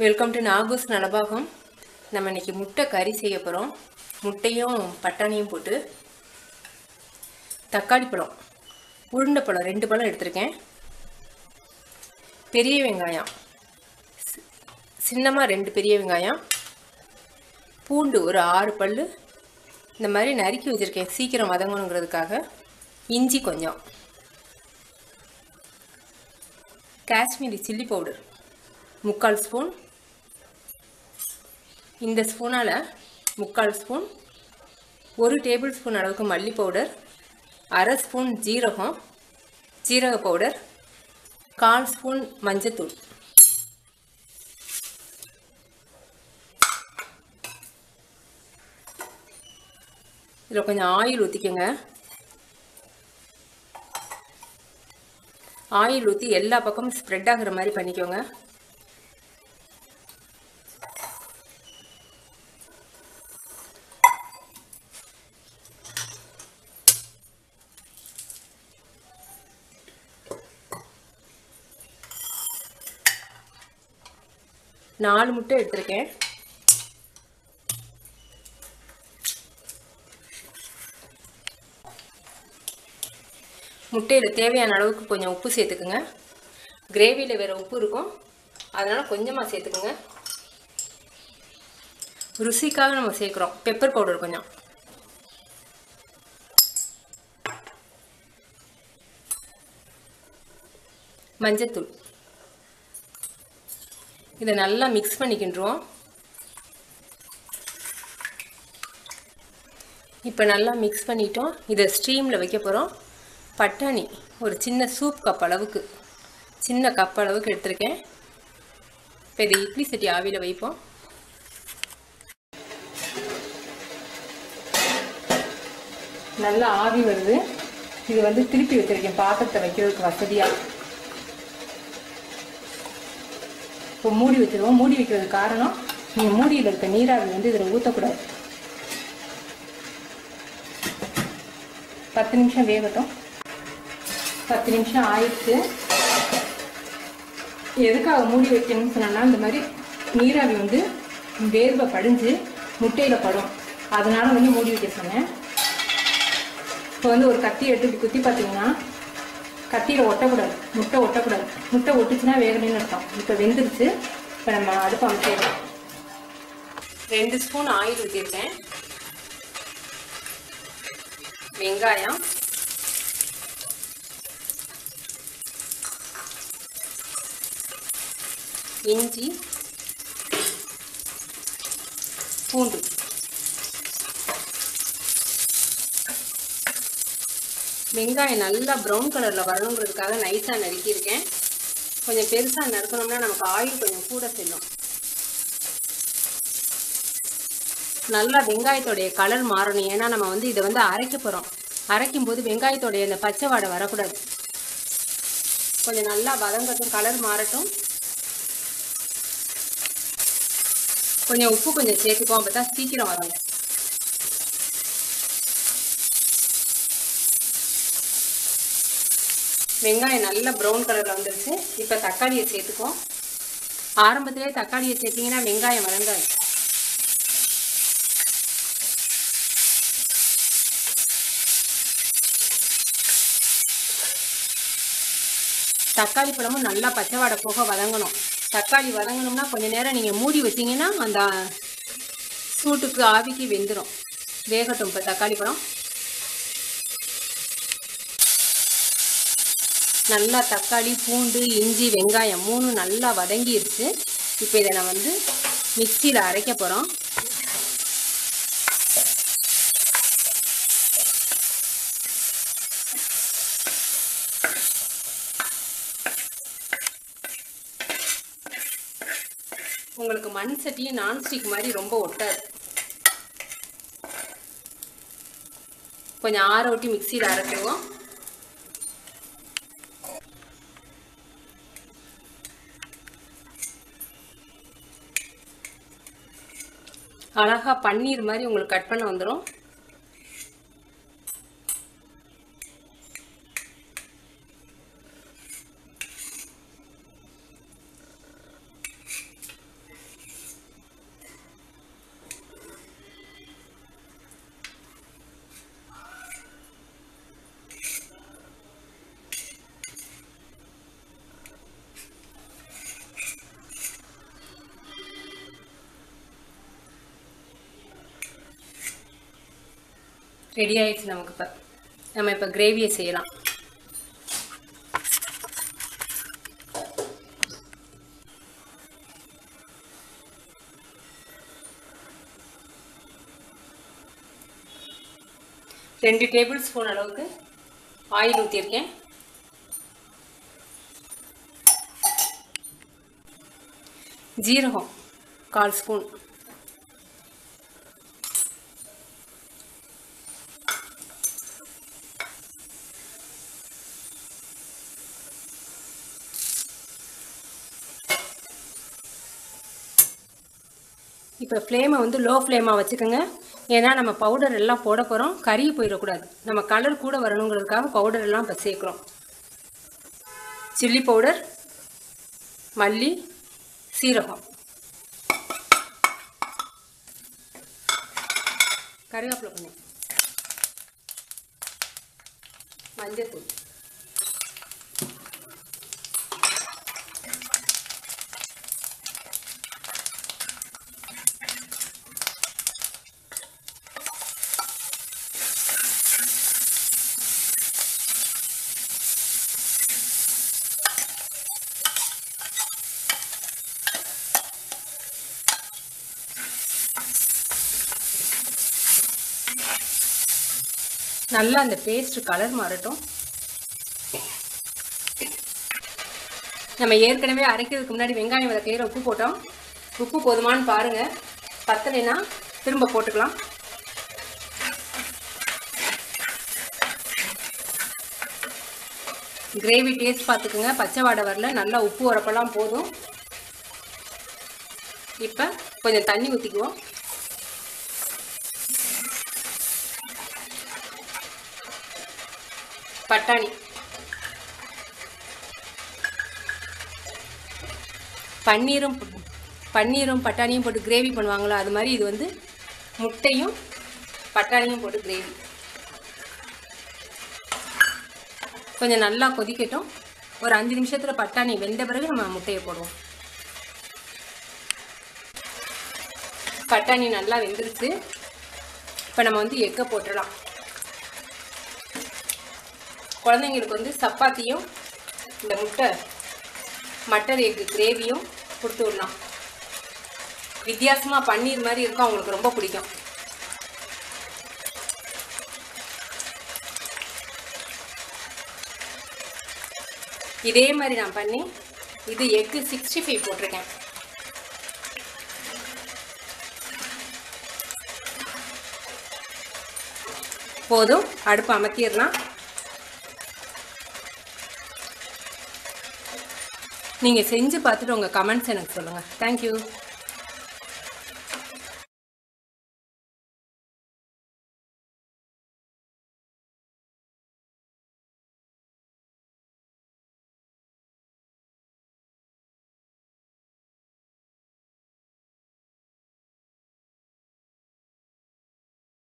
Welcome to நாகூஸ் Nalabagam. நம்ம இன்னைக்கு முட்டை கறி செய்ய போகிறோம். முட்டையும் பட்டாணியும் போட்டு தக்காளி பழம், உருண்டை பழம் 2 பழம் எடுத்திருக்கேன். பெரிய வெங்காயம் சின்னமாக 2 பெரிய வெங்காயம், பூண்டு ஒரு 6 பல் இந்த மாதிரி நறுக்கி வச்சுருக்கேன் சீக்கிரம் வதங்கணுங்கிறதுக்காக. இஞ்சி கொஞ்சம், காஷ்மீரி சில்லி பவுடர் 3/4 ஸ்பூன், இந்த ஸ்பூனால் 3/4 ஸ்பூன், 1 டேபிள் ஸ்பூன் அளவுக்கு மல்லி பவுடர், 1/2 ஸ்பூன் ஜீரக பவுடர், 1/4 ஸ்பூன் மஞ்சத்தூள். இதில் கொஞ்சம் ஆயில் ஊற்றிக்கோங்க. ஆயில் ஊற்றி எல்லா பக்கமும் ஸ்ப்ரெட் ஆகிற மாதிரி பண்ணிக்கோங்க. நாலு முட்டை எடுத்திருக்கேன். முட்டையில் தேவையான அளவுக்கு கொஞ்சம் உப்பு சேர்த்துக்குங்க. கிரேவியில் வேறு உப்பு இருக்கும், அதனால் கொஞ்சமாக சேர்த்துக்குங்க. ருசிக்காக நம்ம சேர்க்குறோம். பெப்பர் பவுடர் கொஞ்சம், மஞ்சத்தூள். இதை நல்லா மிக்ஸ் பண்ணிக்கின்றோம். இப்போ நல்லா மிக்ஸ் பண்ணிட்டோம். இதை ஸ்டீமில் வைக்க போகிறோம். பட்டாணி ஒரு சின்ன சூப் கப் அளவுக்கு, சின்ன கப் அளவுக்கு எடுத்திருக்கேன். இப்போ இதை இட்லி சட்டி ஆவியில் வைப்போம். நல்லா ஆவி வருது. இது திருப்பி வச்சிருக்கேன் பாத்திரத்தை வைக்கிறதுக்கு வசதியாக. இப்போ மூடி வச்சிருவோம். மூடி வைக்கிறதுக்கு காரணம், நீங்கள் மூடியில் இருக்க நீராவி இதில் ஊற்றக்கூடாது. 10 நிமிஷம் வேகட்டும். 10 நிமிஷம் ஆயிடுச்சு. எதுக்காக மூடி வைக்கணும்னு சொன்னோன்னா, இந்த மாதிரி நீராவி வேர்வை படிஞ்சு முட்டையில் படும், அதனால மூடி வைக்க சொன்னேன். இப்போ ஒரு கத்தி எடுத்து இப்படி குத்தி பார்த்தீங்கன்னா கத்தியில் ஒட்டக்கூடாது, முட்டை ஒட்டக்கூடாது. முட்டை ஒட்டுச்சுன்னா வேகலைன்னு அர்த்தம். இப்போ வெந்துருச்சு. இப்போ நம்ம அடுப்பு அமைச்சிடலாம். 2 ஸ்பூன் ஆயில் ஊற்றிருக்கேன். வெங்காயம், இஞ்சி, பூண்டு. வெங்காயம் நல்லா ப்ரௌன் கலரில் வரணுங்கிறதுக்காக நைஸாக நறுக்கியிருக்கேன். கொஞ்சம் பெருசாக நறுக்கணும்னா நமக்கு ஆயில் கொஞ்சம் கூட செல்லும். நல்லா வெங்காயத்தோடைய கலர் மாறணும். ஏன்னா நம்ம இதை அரைக்க போகிறோம். அரைக்கும் போது வெங்காயத்தோடைய அந்த பச்சை வாடை வரக்கூடாது. கொஞ்சம் நல்லா வதங்கட்டும், கலர் மாறட்டும். கொஞ்சம் உப்பு கொஞ்சம் சேர்த்துக்குவோம், அப்போ தான் சீக்கிரம் வதங்கும். வெங்காயம் நல்லா ப்ரௌன் கலரில் வந்துருச்சு. இப்போ தக்காளியை சேர்த்துக்குவோம். ஆரம்பத்திலே தக்காளியை சேர்த்திங்கன்னா வெங்காயம் வதங்காது. தக்காளி பழமும் நல்லா பச்சை வாடை போக வதங்கணும். தக்காளி வதங்கணும்னா கொஞ்சம் நேரம் நீங்கள் மூடி வச்சிங்கன்னா அந்த சூட்டுக்கு ஆவிக்கு வெந்துடும். வேகட்டும். இப்போ தக்காளி பழம் நல்லா, தக்காளி, பூண்டு, இஞ்சி, வெங்காயம் 3 நல்லா வதங்கிருச்சு. இப்போ இதை நான் மிக்சியில் அரைக்க போகிறோம். உங்களுக்கு மண் சட்டியும் நான்ஸ்டிக் மாதிரி ரொம்ப ஒட்டாது. கொஞ்சம் ஆற ஒட்டி மிக்சியில் அரைச்சிடுவோம். அழகா பன்னீர் மாதிரி உங்களுக்கு கட் பண்ண வந்துடும். ரெடி ஆயிடுச்சு நமக்கு. இப்போ நம்ம இப்போ கிரேவியை செய்யலாம். ரெண்டு டேபிள் ஸ்பூன் அளவுக்கு ஆயில் ஊற்றிருக்கேன். ஜீரகம் 1/4 ஸ்பூன், இப்போ ஃப்ளேமை வந்து லோ ஃப்ளேமாக வச்சுக்கோங்க. ஏன்னா நம்ம பவுடர் எல்லாம் போட போகிறோம், கறி போயிடக்கூடாது. நம்ம கலர் கூட வரணுங்கிறதுக்காக பவுடர் எல்லாம் இப்போ சேர்க்குறோம். சில்லி பவுடர், மல்லி, சீரகம், கருவேப்பிலை கொஞ்சம், மஞ்சள்தூள், நல்லா அந்த பேஸ்ட் கலர் மாறட்டும். நம்ம ஏற்கனவே அரைக்கிறதுக்கு முன்னாடி வெங்காயம் வதக்கையில உப்பு போட்டோம். உப்பு போதுமான்னு பாருங்க, பத்தலைன்னா திரும்ப போட்டுக்கலாம். கிரேவி டேஸ்ட் பார்த்துக்குங்க, பச்சை வாடை வரல, நல்லா உப்பு உரப்பெல்லாம் போதும். இப்போ கொஞ்சம் தண்ணி ஊற்றிக்குவோம். பட்டாணி, பன்னீரும் பட்டாணியும் போட்டு கிரேவி பண்ணுவாங்களோ அது மாதிரி இது வந்து முட்டையும் பட்டாணியும் போட்டு கிரேவி. கொஞ்சம் நல்லா கொதிக்கட்டும். ஒரு 5 நிமிஷத்தில் பட்டாணி வெந்த பிறகு நம்ம முட்டையை போடுவோம். பட்டாணி நல்லா வெந்துருச்சு. இப்போ நம்ம வந்து எக்கை போட்டுடலாம். குழந்தைங்களுக்கு வந்து சப்பாத்தியும் இந்த மட்டர் எக்கு கிரேவியும் கொடுத்து விடலாம். வித்தியாசமாக பன்னீர் மாதிரி இருக்கும், அவங்களுக்கு ரொம்ப பிடிக்கும். இதே மாதிரி நான் பண்ணி இது எக்கு 65 போட்டிருக்கேன். போதும், அடுப்பு அமர்த்திடலாம். நீங்கள் செஞ்சு பார்த்துட்டு உங்கள் கமெண்ட்ஸ் எனக்கு சொல்லுங்கள். தேங்க்யூ.